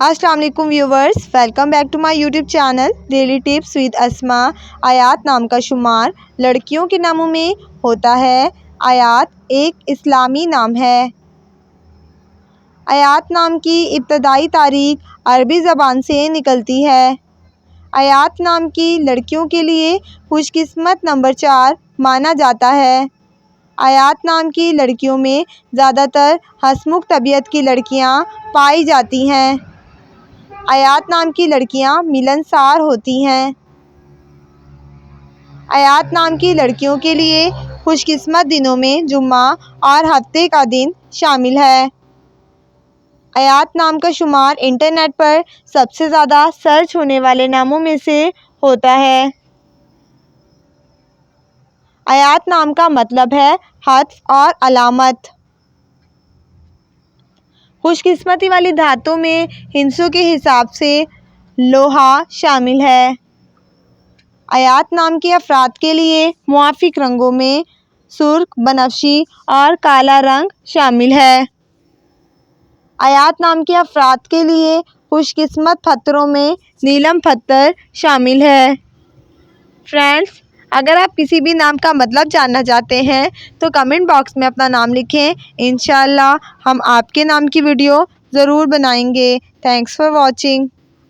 السلام علیکم viewers, welcome back to my YouTube channel daily tips with Asma. آیات نام کا شمار لڑکیوں کے ناموں میں ہوتا ہے۔ آیات ایک اسلامی نام ہے۔ آیات نام کی ابتدائی تاریخ عربی زبان سے نکلتی ہے۔ آیات نام کی لڑکیوں کے لیے خوش قسمت نمبر 4 مانا جاتا ہے۔ آیات نام کی لڑکیوں میں زیادہ تر ہنسمکھ طبیعت کی لڑکیاں پائی جاتی ہیں۔ آیات نام کی لڑکیاں ملنسار ہوتی ہیں۔ آیات نام کی لڑکیوں کے لیے خوش قسمت دنوں میں جمعہ اور ہفتے کا دن شامل ہے۔ آیات نام کا شمار انٹرنیٹ پر سب سے زیادہ سرچ ہونے والے ناموں میں سے ہوتا ہے۔ آیات نام کا مطلب ہے ہدف اور علامت۔ خوش قسمتی والی دھاتوں میں ہندسوں کے حساب سے لوہا شامل ہے۔ آیات نام کے افراد کے لیے موافق رنگوں میں سرخ، بنفشی اور کالا رنگ شامل ہے۔ آیات نام کے افراد کے لیے خوش قسمت پتھروں میں نیلم پتھر شامل ہے۔ فرینڈز، اگر آپ کسی بھی نام کا مطلب جاننا چاہتے ہیں تو کمنٹ باکس میں اپنا نام لکھیں۔ انشاءاللہ ہم آپ کے نام کی ویڈیو ضرور بنائیں گے۔ Thanks for watching.